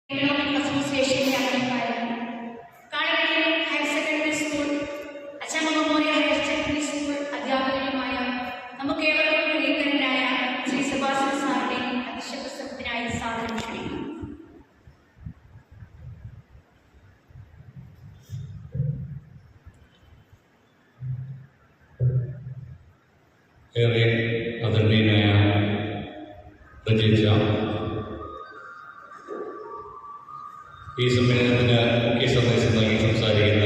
Economic Association Amplifier, Kalagadi Higher Secondary School, Achama Memorial Higher Secondary School, അധ്യാപകരുമായ നമുക്കേവർക്കും പ്രിയങ്കരനായ Shri Sebastian സാറിനെ അധ്യക്ഷ പ്രസംഗത്തിനായി സാദരം ക്ഷണിക്കുന്നു. ഏറെ ആദരണീയനായ രചയിച്ച ഈ സമ്മേളനത്തിന് മുഖ്യ സന്ദേശം നൽകി സംസാരിക്കുന്ന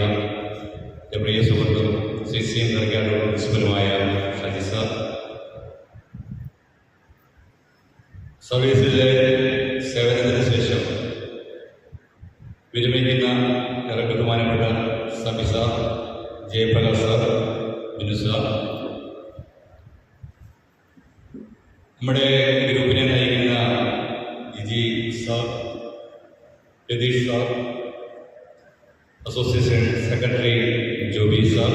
എൻ്റെ പ്രിയ സുഹൃത്തും CCM കറിക്കാട് പ്രിൻസിപ്പലുമായ ഷാജി സാർ, സർവീസിലെ സേവനത്തിന് ശേഷം വിരമിക്കുന്ന ഏറെ ബഹുമാനപ്പെട്ട Sabi sir, Jayaprakash sir, Binu sir, നമ്മുടെ ഗ്രൂപ്പിനെ നയിക്കുന്ന Jiji sir, Ratheesh sir, association secretary Joby sir,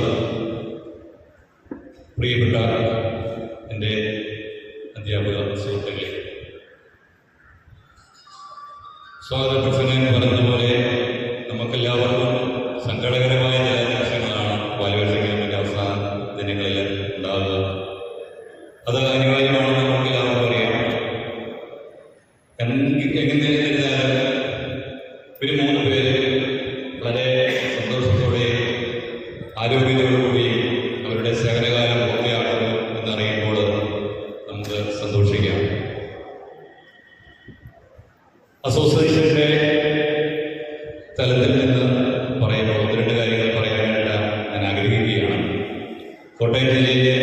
പ്രിയപ്പെട്ട എൻ്റെ അധ്യാപക സുഹൃത്തുക്കളെ, സ്വാഗത പ്രസംഗം പറഞ്ഞതുപോലെ നമുക്കെല്ലാവർക്കും സങ്കടകരമായ ചില നിമിഷങ്ങളാണ് വാല്യുവേഷൻ ക്യാമ്പിൻ്റെ അവസാന ദിനങ്ങളിൽ ഉണ്ടാകുക. അത് അനിവാര്യമാണെന്ന് നമുക്കെല്ലാവർക്കും അറിയാം. എങ്ങനെയായിരുന്നാലും ഒരു 3 പേര് വളരെ സന്തോഷത്തോടെ ആരോഗ്യത്തോടുകൂടി അവരുടെ സേവനകാലം പൂർത്തിയാക്കുന്നു എന്നറിയുമ്പോൾ നമുക്ക് സന്തോഷിക്കാം. അസോസിയേഷൻ്റെ തലത്തിൽ നിന്ന് പറയുമ്പോൾ 1-2 കാര്യങ്ങൾ പറയാനായിട്ട് ഞാൻ ആഗ്രഹിക്കുകയാണ്. കോട്ടയം ജില്ലയിലെ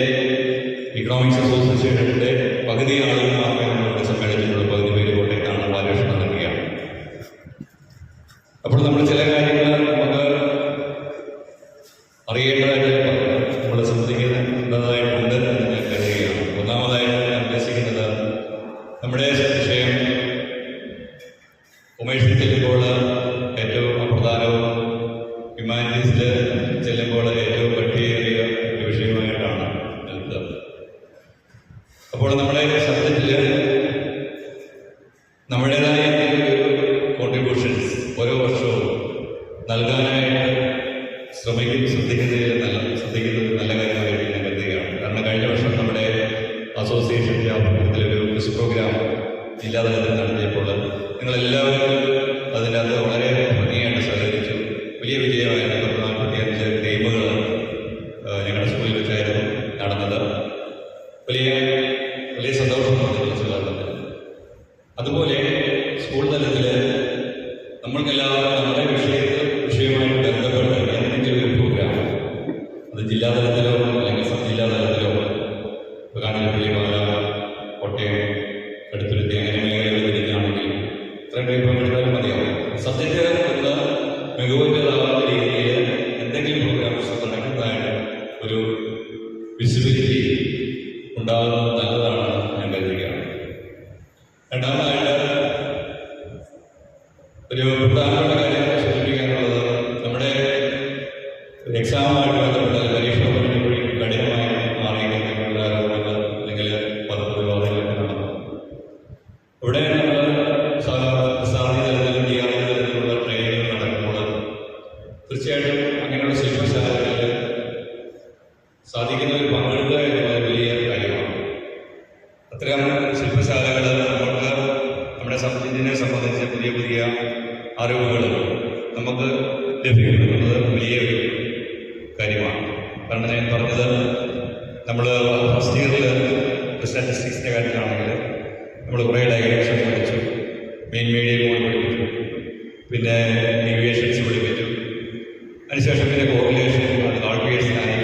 ഇക്കണോമിക്സ് അസോസിയേഷൻ്റെ പകുതി ആളുകൾ മാത്രമേ നമ്മളുടെ സമ്മേളനത്തിലുള്ള പകുതി പേര് കോട്ടയത്താണ് വാല്യുവേഷൻ നടക്കുകയാണ്. അപ്പോൾ നമ്മൾ ചില കാര്യങ്ങൾ നമുക്ക് അറിയേണ്ടതായിട്ട് നമ്മൾ ശ്രദ്ധിക്കേണ്ടതായിട്ടുണ്ട് എന്ന് ഞാൻ കരുതുകയാണ്. ഒന്നാമതായിട്ട് ഞാൻ ഉദ്ദേശിക്കുന്നത്, നമ്മുടെ വിഷയം കൊമേഴ്സിൽ ചെല്ലുമ്പോൾ ഏറ്റവും അപ്രധാനവും ഹ്യൂമാനിറ്റീസിൽ ചെല്ലുമ്പോൾ ഏറ്റവും കട്ടിയേറിയ ഒരു വിഷയമായിട്ടാണ് നിൽക്കുന്നത്. അപ്പോൾ നമ്മുടെ സബ്ജക്റ്റിൽ നമ്മുടേതായ കോൺട്രിബ്യൂഷൻസ് ഓരോ വർഷവും നൽകാനായിട്ട് ശ്രദ്ധിക്കുന്നത് നല്ല കാര്യമായിട്ട് ഞാൻ കരുതുകയാണ്. കാരണം കഴിഞ്ഞ വർഷം നമ്മുടെ അസോസിയേഷൻ്റെ ആഭിമുഖ്യത്തിലൊരു ക്വിസ് പ്രോഗ്രാം ജില്ലാതലത്തിൽ നടത്തിയപ്പോൾ നിങ്ങളെല്ലാവരും അതിനകത്ത് വളരെ ഭംഗിയായിട്ട് സഹകരിച്ചു. വലിയ വിജയമായിരുന്നു. 45 ഗെയിമുകൾ ഞങ്ങളുടെ സ്കൂളിൽ വെച്ചായിരുന്നു നടന്നത്. വലിയ സന്തോഷമാണ് ക്വിസ് കാലത്തിൽ. അതുപോലെ സ്കൂൾ തലത്തിൽ നമ്മൾക്കെല്ലാവരും നമ്മുടെ വിഷയവുമായി ബന്ധപ്പെട്ട് എന്തെങ്കിലും ഒരു പ്രോഗ്രാം, അത് ജില്ലാതലത്തിലോ അല്ലെങ്കിൽ സബ് ജില്ലാ തലത്തിലോ, കാഞ്ഞിരപ്പള്ളി, പാല, കോട്ടയം, കടുത്തുരുത്തി അങ്ങനെ മേഖലകളിൽ വരികയാണെങ്കിൽ ഇത്രയും പേര് പങ്കെടുത്താലും മതിയാവും. സബ്ജക്റ്റ് ഒന്ന് മികവുറ്റതാകുന്ന രീതിയിൽ എന്തെങ്കിലും പ്രോഗ്രാംസ് നടക്കുന്നതായിട്ട് ഒരു വിസിബിലിറ്റി ഉണ്ടാകുന്നത് നല്ലതാണ് ഞാൻ കരുതുകയാണ്. രണ്ടാമതായിട്ട് ഒരു പ്രധാനപ്പെട്ട കാര്യം സൂചിപ്പിക്കാനുള്ളത്, നമ്മുടെ എക്സാമുമായിട്ട് ബന്ധപ്പെട്ട പരീക്ഷ കഠിനമായി മാറിയിട്ടുള്ള ആരോപണങ്ങൾ അല്ലെങ്കിൽ പദപ്രതിവാദങ്ങളൊക്കെ നടന്നു. ഇവിടെ നമ്മൾ സാധാരണ തലത്തിലും ഡിആർഐ തലത്തിലുള്ള ട്രെയിനിങ്ങൾ നടക്കുമ്പോൾ തീർച്ചയായിട്ടും അങ്ങനെയുള്ള ശില്പശാലകളിൽ സാധിക്കുന്നവർ പങ്കെടുക്കുക എന്നുള്ളത് വലിയ കാര്യമാണ്. അത്തരം ശില്പശാലകൾ നമുക്ക് നമ്മുടെ ഇതിനെ സംബന്ധിച്ച് പുതിയ അറിവുകൾ നമുക്ക് ലഭിക്കുന്നത് വലിയൊരു കാര്യമാണ്. കാരണം ഞാൻ പറഞ്ഞത്, നമ്മൾ ഫസ്റ്റ് ഇയറിൽ സ്റ്റാറ്റിസ്റ്റിക്സിൻ്റെ കാര്യത്തിലാണെങ്കിൽ നമ്മൾ കുറേ ഡയഗ്രംസ് പഠിച്ചു, മെയിൻ മീഡിയ മോഡ് പഠിപ്പിച്ചു, പിന്നെ ഡീവിയേഷൻസ് പഠിപ്പിച്ചു, അതിനുശേഷം പിന്നെ കോറിലേഷൻ, അത് കാൽക്കുലേഷനായി,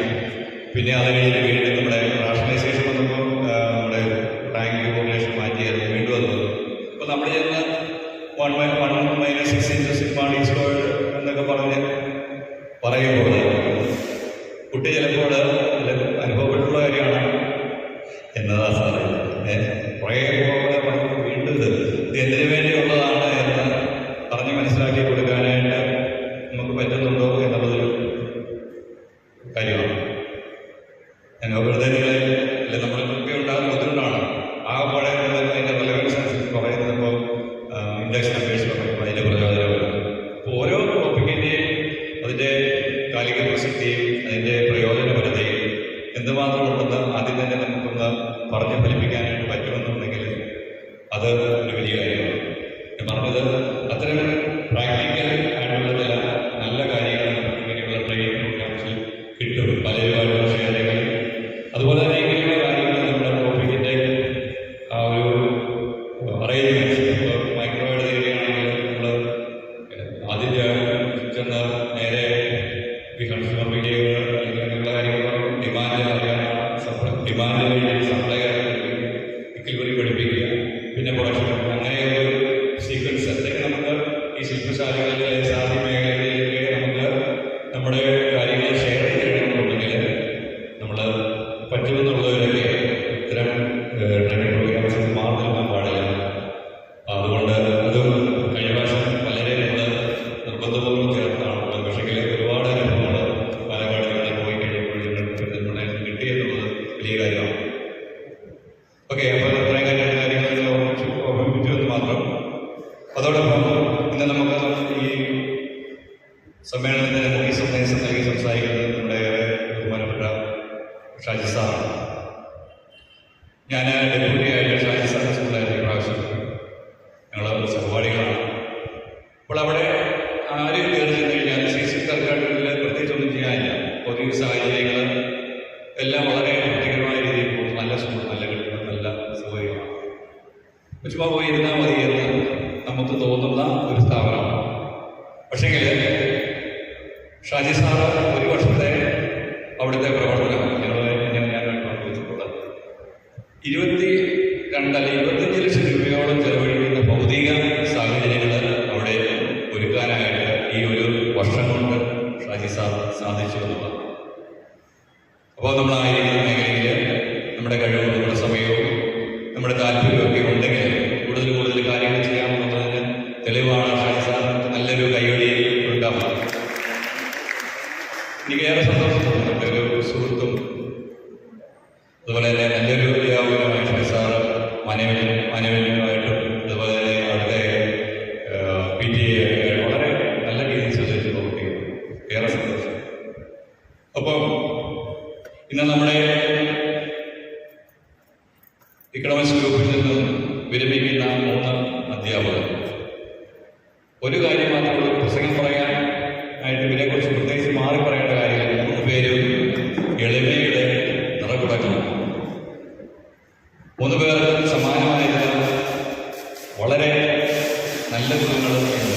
പിന്നെ അത് കഴിഞ്ഞ് വീണ്ടും നമ്മുടെ റാഷണലൈസേഷൻ വന്നപ്പോൾ നമ്മുടെ റാങ്ക് കോറിലേഷൻ മാറ്റിയത് വീണ്ടും അത് വന്നു. അപ്പോൾ നമ്മൾ ചെയ്യുന്ന 1 - 6 × സിഗ്മ d സ്ക്വയർഡ് എന്നൊക്കെ പറയുമ്പോൾ കുട്ടി ചിലപ്പോൾ അനുഭവപ്പെട്ടുള്ള കാര്യമാണ്. എന്നതാ സാറേ കുറേ പറയുമ്പോൾ വീണ്ടും ഇത് എന്തിനു വേണ്ടിയുള്ളതാണ് എന്ന് പറഞ്ഞ് മനസ്സിലാക്കി കൊടുക്കാനായിട്ട് നമുക്ക് പറ്റുന്നുണ്ടോ എന്നുള്ളതൊരു കാര്യമാണ്. ഞാൻ വെറുതെ നിങ്ങളെ നമ്മൾക്കൊക്കെ ഉണ്ടാകുന്ന ബുദ്ധിമുട്ടാണ്. ആ പഴയ അതിൻ്റെ റെലവൻസ് അനുസരിച്ച് പറയുന്നത് ഇപ്പോൾ ഇൻഡെക്സ് നമ്പേഴ്സ് പറയുമ്പോൾ അതിൻ്റെ അത്തരം പ്രാക്ടിക്കൽ ആയിട്ടുള്ള ചില നല്ല കാര്യങ്ങൾ ഇങ്ങനെയുള്ള ട്രെയിനിങ് പ്രോഗ്രാംസിൽ കിട്ടും. പല വിഷയങ്ങൾ അതുപോലെ തന്നെ ഇങ്ങനെയുള്ള കാര്യങ്ങൾ നമ്മുടെ ടോപ്പിക്കിൻ്റെ ആ ഒരു അറേഞ്ച്മെൻറ്റ്സ് ഇപ്പോൾ മൈക്രോവേഡ് തിയറിയാണെങ്കിൽ നമ്മൾ ആദ്യത്തെ ചെന്ന് നേരെ കൺസ്യൂമർ മീഡിയകൾ അല്ലെങ്കിൽ അങ്ങനെയുള്ള കാര്യങ്ങൾ ഡിമാൻഡ് അറിയാനാണ് ഡിമാൻഡ് കഴിഞ്ഞ് സപ്ലൈ ഇക്വിലിബ്രിയം പഠിപ്പിക്കുക, പിന്നെ പ്രൊഡക്ഷൻ, അങ്ങനെ ഒരു സീക്വൻസ് അതൊക്കെ നമുക്ക് ഈ ശില്പശാലകളിലെ സാധ്യ മേഖലകളിലൊക്കെ നമുക്ക് നമ്മുടെ കാര്യങ്ങൾ ഷെയർ ചെയ്യണമെന്നുണ്ടെങ്കിൽ നമ്മൾ പറ്റുമെന്നുള്ളവരൊക്കെ ഇത്തരം ട്രെയിനിങ് പ്രോഗ്രാംസിൽ മാറി നിൽക്കാൻ പാടില്ല. അതുകൊണ്ട് അതും കഴിഞ്ഞ പ്രാവശ്യം വളരെ നമ്മൾ നിർബന്ധപൂർവ്വം ചേർത്താണ്. പക്ഷേ ഒരുപാട് അനുഭവങ്ങൾ പാലക്കാട് പോയി കഴിഞ്ഞപ്പോൾ കിട്ടിയെന്നുള്ളത് വലിയ കാര്യമാണ്. ഓക്കെ, അപ്പോൾ ഇത്രയും കാര്യങ്ങൾ ഓർമ്മിപ്പിച്ചു എന്ന് മാത്രം. അതോടൊപ്പം ഇന്ന് നമുക്ക് ഈ സമ്മേളനത്തിന് ഈ സന്ദേശം നൽകി സംസാരിക്കുന്നത് നമ്മുടെ ബഹുമാനപ്പെട്ട ഷാജി സാറാണ്. ഞാൻ ഡെപ്യൂട്ടിയായിട്ട് ഷാജി സാറിൻ്റെ സ്കൂളിലായിരുന്നു പ്രാവശ്യം. ഞങ്ങൾ സഹപാഠികളാണ്. അപ്പോൾ അവിടെ ആര് കയറി ചെന്ന് കഴിഞ്ഞാൽ CC സർക്കാരിൽ പ്രത്യേകിച്ച് ഒന്നും ചെയ്യാനില്ല. പൊതു സാഹചര്യങ്ങൾ എല്ലാം വളരെ വൃത്തികരമായ രീതിയിൽ പോകും. നല്ല സ്കൂൾ, നല്ല കെട്ടിടം, നല്ല സൗകര്യമാണ്. ചുമ്മാ പോയി ഇരുന്നാൽ മതി എന്ന് നമുക്ക് തോന്നുന്ന ഒരു സ്ഥാപനമാണ്. പക്ഷേങ്കിൽ ഷാജി സാറ് ഒരു വർഷത്തെ അവിടുത്തെ പ്രവർത്തനം ഞാൻ പങ്കുവച്ചിട്ടുള്ളത് 22 അല്ലെങ്കിൽ 25 ലക്ഷം രൂപയോളം ചെലവഴിക്കുന്ന ഭൗതിക സാഹചര്യങ്ങൾ അവിടെ ഒരുക്കാനായിട്ട് ഈ ഒരു വർഷം കൊണ്ട് ഷാജി സാർ സാധിച്ചു എന്നുള്ളതാണ്. അപ്പോൾ നമ്മളായിരിക്കുന്ന മേഖലയിൽ നമ്മുടെ കഴിവും നമ്മുടെ സമയവും നമ്മുടെ താല്പര്യമൊക്കെ ഉണ്ടെങ്കിൽ കൂടുതൽ കാര്യങ്ങൾ ചെയ്യാമെന്നുള്ളതിന് തെളിവാണ് ഷാജി സാർ. നല്ലൊരു കൈയടി കൊടുക്കാം. എനിക്ക് ഏറെ സന്തോഷം തോന്നുന്നുണ്ട്. ഒരു സുഹൃത്തും അതുപോലെ തന്നെ നല്ലൊരു വ്യാപകമായ ഷാജി സാറ് മാനവന്യമായിട്ടും അതുപോലെ തന്നെ അവിടുത്തെ PTA വളരെ നല്ല രീതിയിൽ ശ്രദ്ധിച്ച് പ്രവർത്തിക്കുന്നു. ഏറെ സന്തോഷം. അപ്പം ഇന്ന് നമ്മുടെ ഇക്കണോമിക്സ് ഗ്രൂപ്പിൽ നിന്നും വിരമിക്കുന്ന 3 അധ്യാപകർ. ഒരു കാര്യം മാത്രമേ പ്രസംഗം പറയാനായിട്ട് ഇവരെക്കുറിച്ച് പ്രത്യേകിച്ച് മാറി പറയേണ്ട കാര്യങ്ങൾ. 3 പേരും എളിമയുടെ നിറകുടക്കണം. 3 പേർക്കും സമാനമായ വളരെ നല്ല ഗുണങ്ങളും ഉണ്ട്.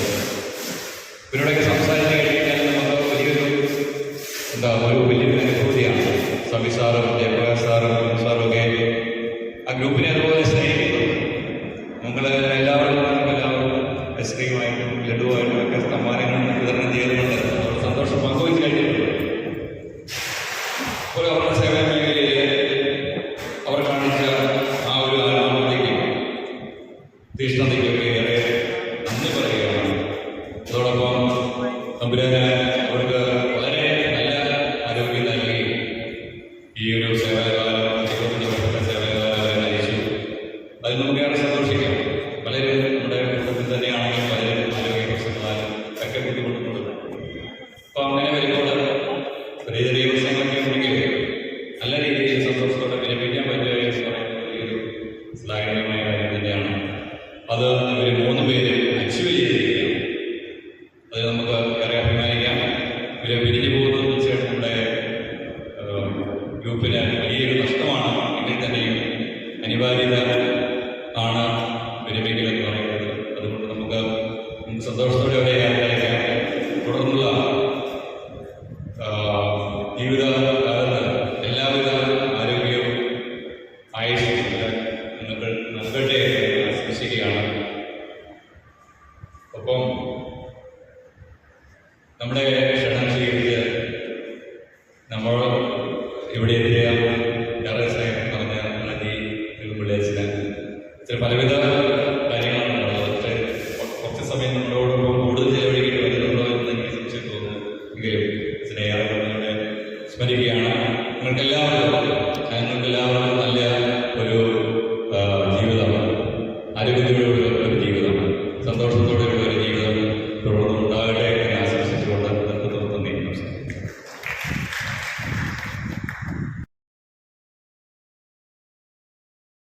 ഇവരോടൊക്കെ സംസാരിച്ച് കഴിഞ്ഞാൽ നമുക്ക് വലിയൊരു ഒരു വലിയൊരു അനുഭൂതിയാണ്. സബി സാറും ജയപ്രകാശ് സാറും സാറൊക്കെ ആ ഗ്രൂപ്പിനെ അതുപോലെ സ്നേഹിക്കുന്നു. എല്ലാവർക്കും ഐസ്ക്രീമായിട്ടും ലഡുവായിട്ടും ഒക്കെ സമ്മാനങ്ങൾ വിതരണം ചെയ്യുന്നുണ്ട്. അവരുടെ സന്തോഷം പങ്കുവച്ച് കഴിഞ്ഞിട്ടുണ്ട്. അപ്പോൾ അവരുടെ സേവന മേഖലയിൽ അവർ കാണിച്ച ആ ഒരു ആത്മാർത്ഥതയ്ക്കും തീഷ്ണതയ്ക്കൊക്കെ ഏറെ നന്ദി പറയുകയാണ്. അതോടൊപ്പം തമ്പുരാന് അവർക്ക് വളരെ നല്ല ആരോഗ്യം നൽകി ഈ ഒരു സേവനകാലം 25 വർഷത്തെ സേവനകാലം അവരെ നയിച്ചു. അതിൽ നമുക്ക് ഏറെ സന്തോഷിക്കാം. പലരും നമ്മുടെ കുടുംബത്തിൽ തന്നെയാണെങ്കിൽ പലരും ആരോഗ്യ പ്രശ്നങ്ങളാലും ഒക്കെ ബുദ്ധിമുട്ടുന്നുണ്ട്. അപ്പോൾ അങ്ങനെ വരുമ്പോൾ ചെറിയ പ്രശ്നങ്ങളൊക്കെ ഉണ്ടെങ്കിൽ നല്ല രീതിയിൽ സന്തോഷത്തോടെ വിരമിക്കാൻ പറ്റുക എന്ന് പറയുന്നത് വലിയൊരു ശ്ലാഘനീയമായ കാര്യം തന്നെയാണ്. അത് ഇവർ 3 പേര് അച്ചീവ് ചെയ്തിരിക്കുകയാണ്. അത് നമുക്ക് ഏറെ അഭിമാനിക്കാം. ഇവരെ പിരിഞ്ഞു പോകുന്നത് തീർച്ചയായിട്ടും നമ്മുടെ ഗ്രൂപ്പിന് വലിയൊരു നഷ്ടമാണ്. എങ്കിൽ തന്നെയും അനിവാര്യത ആണ് വിരമിക്കലെന്ന് പറയുന്നത്. അതുകൊണ്ട് നമുക്ക് സന്തോഷത്തോടെ അവരെ യാത്രയക്കാം. തുടർന്നുള്ള ജീവിത കാലത്ത് എല്ലാവിധ ആരോഗ്യവും ആയുസ്സും നൽകട്ടെ എന്ന് ആശംസിക്കുകയാണ്. ഒപ്പം നമ്മുടെ ക്ഷണം